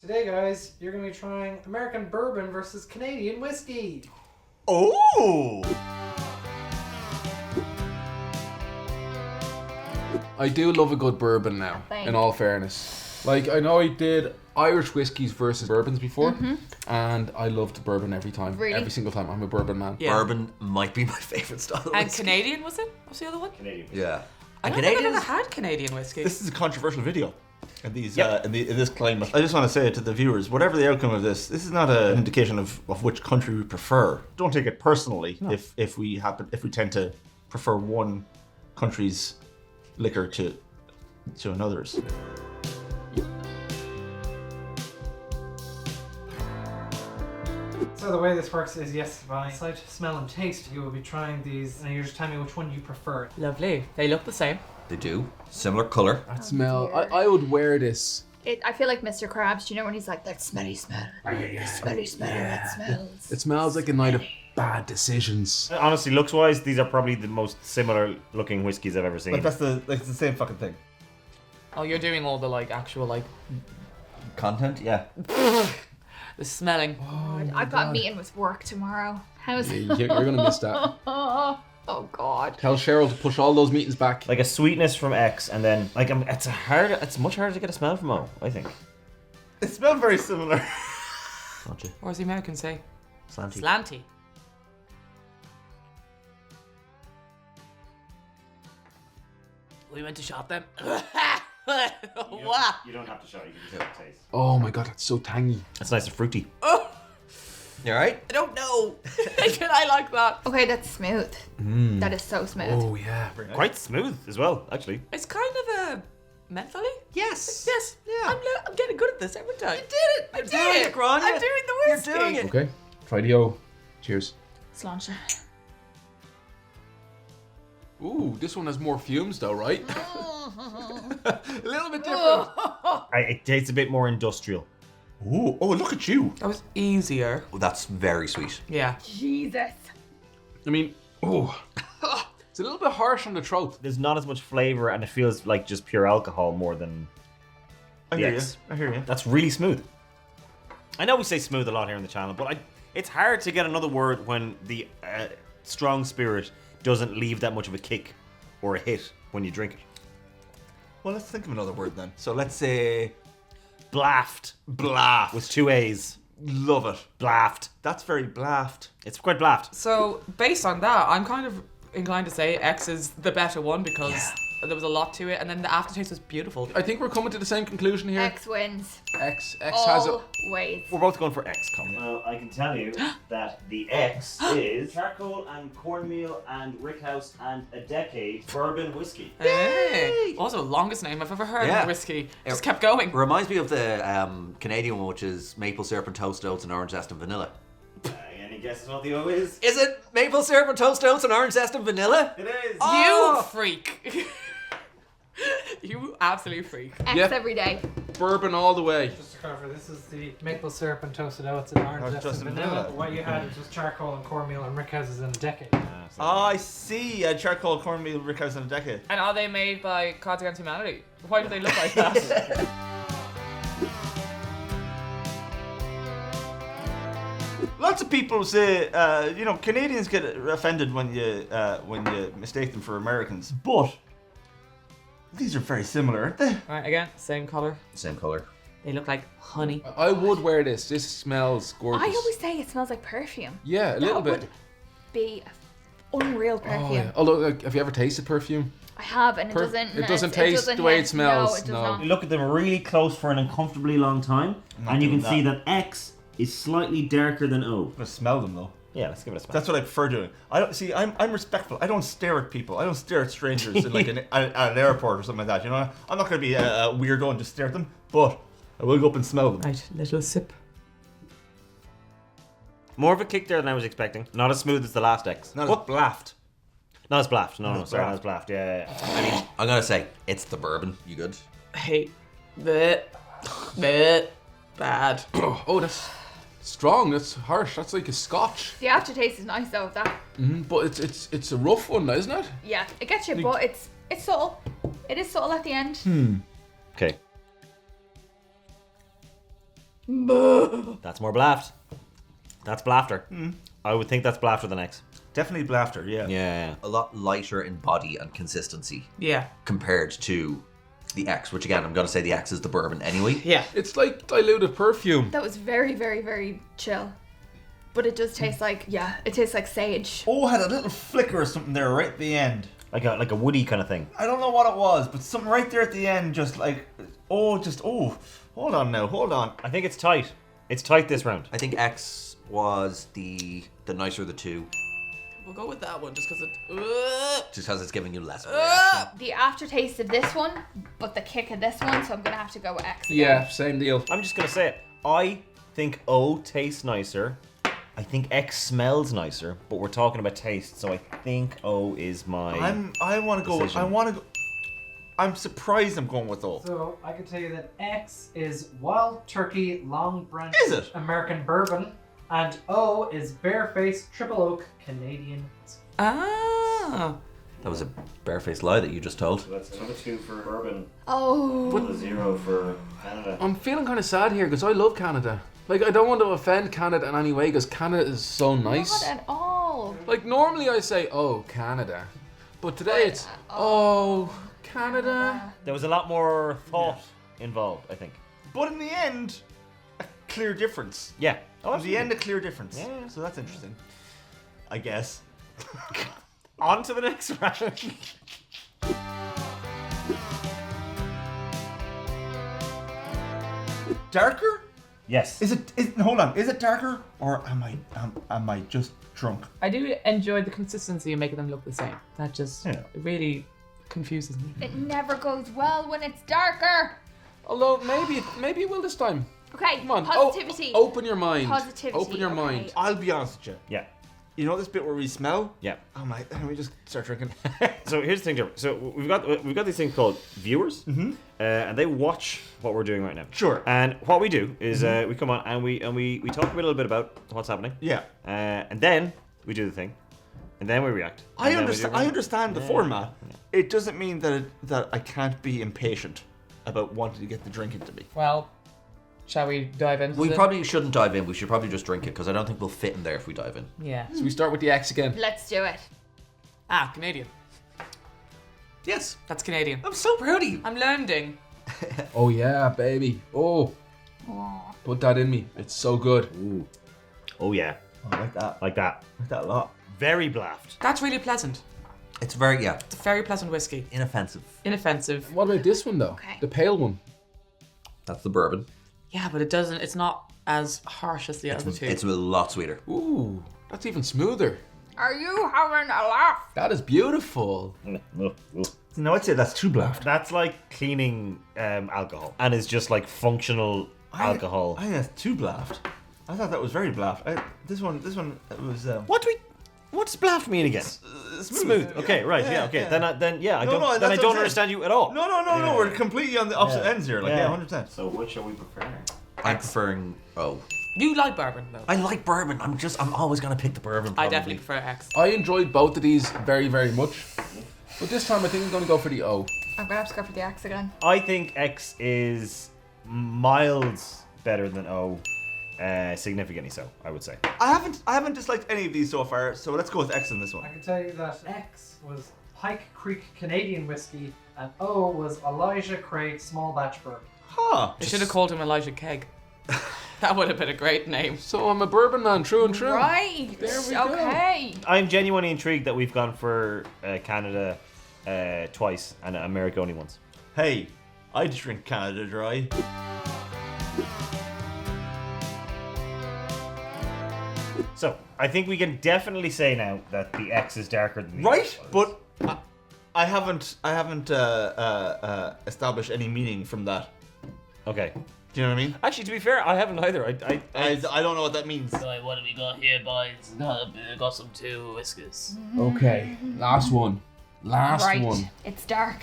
Today, guys, you're going to be trying American Bourbon versus Canadian Whisky. Oh! I do love a good bourbon now, in all fairness. Like, I know I did Irish whiskies versus bourbons before, and I loved bourbon every time. Really? Every single time. I'm a bourbon man. Yeah. Bourbon might be my favourite style of And whiskey. Canadian, was it? What's the other one? Canadian. Yeah. I don't think I've ever had Canadian whiskey. This is a controversial video. In these, Yep. in this climate, I just want to say to the viewers, whatever the outcome of this is not an indication of which country we prefer. Don't take it personally if we tend to prefer one country's liquor to another's. So the way this works is, yes, by sight, smell, and taste, you will be trying these, and you're just telling me which one you prefer. Lovely. They look the same. They do. Similar colour. That smell. dear. I would wear this. I feel like Mr. Krabs. Do you know when he's like, that smelly smell? Smelly smell, that smells. It smells like a night of bad decisions. Honestly, looks-wise, these are probably the most similar-looking whiskies I've ever seen. Like it's the same fucking thing. Oh, you're doing all the actual Content, yeah. the smelling. I've got a meeting with work tomorrow. How's Yeah, you're going to miss that. Oh God. Tell Cheryl to push all those meetings back. Like a sweetness from X, and then it's much harder to get a smell from O, I think. It smells very similar. Don't you? Or as the Americans say, Slanty. slanty. We went to shop them. Wow. You don't have to show. You can just have a taste. Oh my god, that's so tangy. It's nice and fruity. You alright? I don't know. Can I like that? Okay, that's smooth. That is so smooth. Oh yeah. Quite smooth as well, actually. It's kind of a mentally. Yes. Yes. Yeah. I'm getting good at this every time. You did it. I'm doing doing it, Grania. I'm doing the You're whiskey. doing it. Okay. Try the O. Cheers. Sláinte. Ooh, this one has more fumes though, right? A little bit different. It tastes a bit more industrial. Ooh, oh, look at you. That was easier. Oh, that's very sweet. Yeah. Jesus. I mean, oh, it's a little bit harsh on the throat. There's not as much flavour, and it feels like just pure alcohol more than I hear you. X. I hear you. That's really smooth. I know we say smooth a lot here on the channel, but it's hard to get another word when the strong spirit doesn't leave that much of a kick or a hit when you drink it. Well, let's think of another word then. So let's say Blaft. blaft. With 2 A's. Love it. Blaft. That's very blaft. It's quite blaft. So based on that, I'm kind of inclined to say X is the better one because there was a lot to it, and then the aftertaste was beautiful. I think we're coming to the same conclusion here. X wins. X has it. Always. We're both going for X, Colin. Well, I can tell you that the X is charcoal and cornmeal and rickhouse and a decade bourbon whiskey. Hey. Also, longest name I've ever heard Yeah. of whiskey. Just kept going. Reminds me of the Canadian one, which is maple syrup and toast oats and orange zest and vanilla. Any guesses what the O is? Is it maple syrup and toast oats and orange zest and vanilla? It is. You freak. You absolute freak. X Yeah. every day. Bourbon all the way. Just to cover, this is the maple syrup and toasted oats and orange zest just and vanilla. vanilla. What you had was just charcoal and cornmeal and rickhouses in a decade. Oh, I see. Charcoal, cornmeal, rickhouse in a decade. And are they made by Cards Against Humanity? Why do they look like that? Lots of people say, Canadians get offended when you mistake them for Americans, but these are very similar, aren't they? Right, again, same colour. Same colour. They look like honey. I would wear this. This smells gorgeous. I always say it smells like perfume. Yeah, a little That bit. would be an unreal perfume. Oh, yeah. Although, have you ever tasted perfume? I have, and It doesn't taste the way it smells, No, it does no. not. You look at them really close for an uncomfortably long time, not and you can doing see that X is slightly darker than O. I'm gonna smell them though. Yeah, let's give it a smell. That's what I prefer doing. I don't see. I'm respectful. I don't stare at people. I don't stare at strangers in like at an airport or something like that. You know, I'm not gonna be a weirdo and just stare at them, but I will go up and smell them. Right, little sip. More of a kick there than I was expecting. Not as smooth as the last X. Not as blaft. Not as blaft. No, sorry, blaft. not as blaft. Yeah. I mean, I'm gonna say it's the bourbon. You good? Hate. Bad. Oh, that's strong. That's harsh. That's like a scotch. The aftertaste is nice though of that. But it's a rough one, isn't it? Yeah, it gets you, but it's subtle. It is subtle at the end. Okay. That's more blaft. That's blafter. I would think that's blafter than X. Definitely blafter, yeah. Yeah. A lot lighter in body and consistency Yeah. compared to the X, which again, I'm going to say the X is the bourbon anyway. Yeah. It's like diluted perfume. That was very, very, very chill. But it does taste like, it tastes like sage. Oh, had a little flicker or something there right at the end. Like a woody kind of thing. I don't know what it was, but something right there at the end just like, hold on now, hold on. I think it's tight. It's tight this round. I think X was the nicer of the two, We'll go with that one just because just because it's giving you less of a reaction. The aftertaste of this one, but the kick of this one, so I'm going to have to go with X again. Yeah, same deal. I'm just going to say it. I think O tastes nicer. I think X smells nicer, but we're talking about taste, so I think O is my I want to go. decision. I'm surprised I'm going with O. So I can tell you that X is Wild Turkey Long Branch Is it? American Bourbon, and O is Barefaced Triple Oak Canadian Whisky. Ah. That was a barefaced lie that you just told. So that's another 2 for bourbon, Oh. a 0 for Canada. I'm feeling kind of sad here because I love Canada. Like, I don't want to offend Canada in any way because Canada is so nice. Not at all. Like, normally I say, oh, Canada. But today it's, oh, Canada. There was a lot more thought involved, I think. But in the end, a clear difference. Yeah. Oh, In the end, a clear difference. Yeah. So that's interesting. I guess. On to the next round. Darker? Yes. Hold on. Is it darker, or am I just drunk? I do enjoy the consistency of making them look the same. That just Yeah. really confuses me. It never goes well when it's darker. Although, maybe it will this time. Okay, Come on. positivity. Open your mind. Positivity, Open your okay. mind. I'll be honest with you. Yeah. You know this bit where we smell? Yeah. Oh my! Let me just start drinking. So here's the thing, Trevor. So we've got these things called viewers, and they watch what we're doing right now. Sure. And what we do is we come on and we talk a little bit about what's happening. Yeah. And then we do the thing, and then we react. I And then we understand. do I it. understand the format. It doesn't mean that I can't be impatient about wanting to get the drink into me. Well, shall we dive into We it? probably shouldn't dive in. We should probably just drink it because I don't think we'll fit in there if we dive in. Yeah. So we start with the X again. Let's do it. Ah, Canadian. Yes. That's Canadian. I'm so proud of you. I'm learning. Oh yeah, baby. Oh. Put that in me. It's so good. Ooh. Oh yeah, I like that. like that. I like that a lot. Very blaft. That's really pleasant. It's very, It's a very pleasant whiskey. inoffensive. Inoffensive. What about this one though? Okay. The pale one. That's the bourbon. Yeah, but it's not as harsh as the other two. It's a lot sweeter. Ooh, that's even smoother. Are you having a laugh? That is beautiful. No, I'd say that's too blaft. That's like cleaning alcohol, and is just like functional alcohol. I think that's too blaft. I thought that was very blaft. This one was. What's blaft mean again? Smooth. Okay, right. Yeah. Okay. Then I don't that's what I'm don't saying. understand you at all. No. We're completely on the opposite ends here. Like, Yeah. 100%. So which are we preferring? I'm preferring O. You like bourbon though. I like bourbon. I'm always gonna pick the bourbon. I Probably. definitely prefer X. I enjoyed both of these very, very much. But this time I think I'm gonna go for the O. I'm gonna have to go for the X again. I think X is miles better than O. Significantly so, I would say. I haven't disliked any of these so far. So let's go with X in this one. I can tell you that X was Pike Creek Canadian Whisky, and O was Elijah Craig Small Batch Bourbon. Huh. They should have called him Elijah Keg. That would have been a great name. So I'm a bourbon man, true and true. Right. There we go. Okay. I'm genuinely intrigued that we've gone for Canada twice and America only once. Hey, I drink Canada Dry. So I think we can definitely say now that the X is darker than the Right, X was. but I haven't established any meaning from that. Okay. Do you know what I mean? Actually, to be fair, I haven't either. I don't know what that means. Right, what have we got here, boys? Got some 2 whiskers. Okay, last one. Last Right. one. It's dark.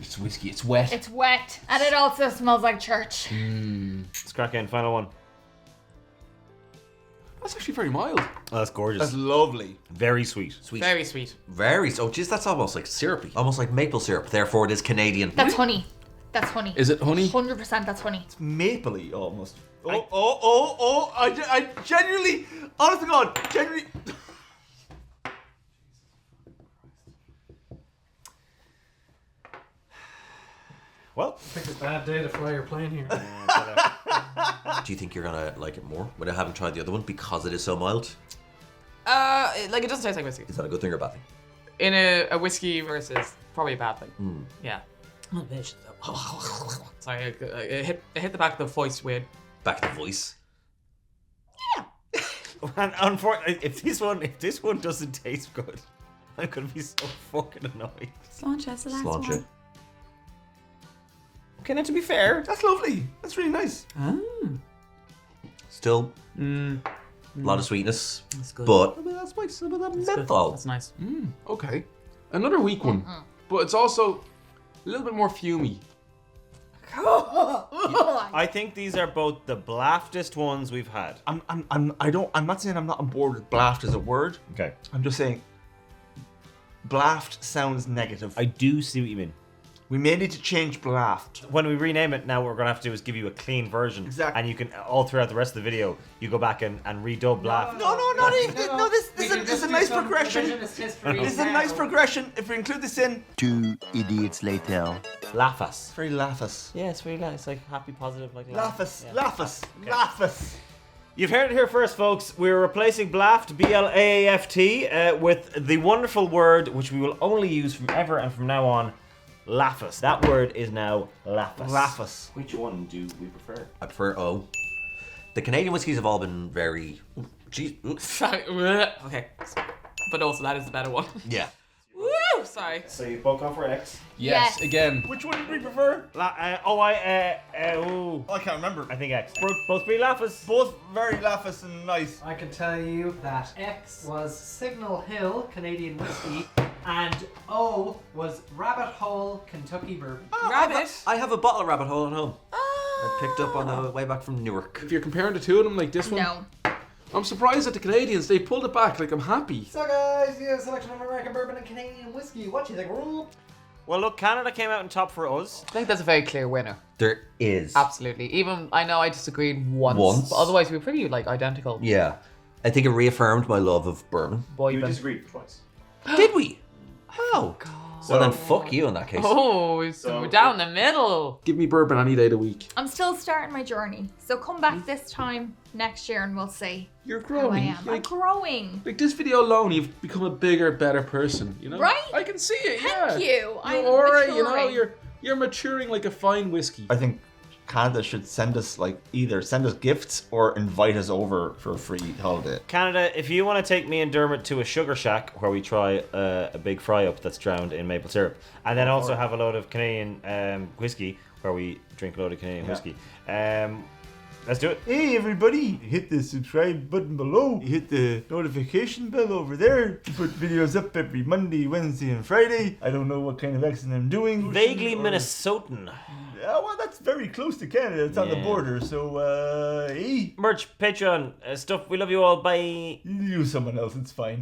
It's whiskey. It's wet. It's wet. And it also smells like church. Let's crack in. Final one. That's actually very mild. Oh, that's gorgeous. That's lovely. Very sweet. Sweet. Very sweet. Very. Oh, geez, that's almost like syrupy. Almost like maple syrup. Therefore, it is Canadian. That's honey. That's honey. Is it honey? 100% that's honey. Mapley almost. I genuinely, honest to God, genuinely. Well, I think it's a bad day to fly your plane here. Do you think you're gonna like it more when I haven't tried the other one because it is so mild? Like it doesn't taste like whiskey. Is that a good thing or a bad thing? In a whiskey versus probably a bad thing. Yeah. Sorry, it hit the back of the voice weird. Back of the voice. And unfortunately, if this one doesn't taste good, I'm gonna be so fucking annoyed. Sláinte, the last Sláinte. one. Okay, now to be fair, That's lovely. That's really nice. Still, a lot of sweetness, That's good. but a bit of spice, a bit of menthol. That's nice. Okay. Another weak one. But it's also a little bit more fumey. I think these are both the blaftest ones we've had. I'm not saying I'm not on board with blaft as a word. Okay. I'm just saying blaft sounds negative. I do see what you mean. We may need to change blaft. When we rename it now, what we're going to have to do is give you a clean version. Exactly. And you can, all throughout the rest of the video, you go back and redub Blaft. No, not even. No, this We can is just a do nice some progression. revisionist history This is a now. nice progression. If we include this in, 2 idiots later. Laughus. very laughus. Yeah, it's really nice. It's like happy, positive, like Laughus, Yeah. laughus, laughus. You've heard it here first, folks. We're replacing Blaft, B-L-A-A-F-T, with the wonderful word, which we will only use from ever and from now on, Laughus. That word is now Laughus. Laughus. Which one do we prefer? I prefer O. The Canadian whiskies have all been very. Jeez. Sorry. Okay. But also, that is the better one. Yeah. Woo! Sorry. So you both gone for X. Yes, Yes. again. Which one did we prefer? Ooh. I can't remember. I think X. Both pretty Laughus. Both very laughus and nice. I can tell you that X was Signal Hill Canadian Whiskey and O was Rabbit Hole Kentucky Bourbon. Rabbit. I have a bottle of Rabbit Hole at home. I picked up on the way back from Newark. If you're comparing the two of them like this one, No. I'm surprised at the Canadians. They pulled it back. Like, I'm happy. So guys, you have a selection of American bourbon and Canadian whiskey. What do you think? Well, look, Canada came out on top for us. I think that's a very clear winner. There is. Absolutely. Even I know I disagreed once. Once. But otherwise, we were pretty like identical. Yeah. I think it reaffirmed my love of bourbon. Boy, You band. disagreed twice. Did we? How? Well, then fuck you in that case. Oh, so we're down the middle. Give me bourbon any day of the week. I'm still starting my journey. So come back this time next year and we'll see You're who I growing. am. I'm Like, growing. like this video alone, you've become a bigger, better person. You know? Right? I can see it. Yeah. Thank you. I'm You're alright. You know, maturing. you're maturing like a fine whiskey. I think Canada should send us either send us gifts or invite us over for a free holiday. Canada, if you want to take me and Dermot to a sugar shack where we try a big fry up that's drowned in maple syrup, and then also have a load of Canadian whiskey where we drink a load of Canadian whiskey, let's do it. Hey everybody, hit the subscribe button below. Hit the notification bell over there to put videos up every Monday, Wednesday and Friday. I don't know what kind of accent I'm doing. Vaguely Or- Minnesotan. Yeah, well, that's very close to Canada. It's on the Yeah. border, so, hey, Merch, Patreon, stuff. We love you all. Bye. you use someone else, it's fine.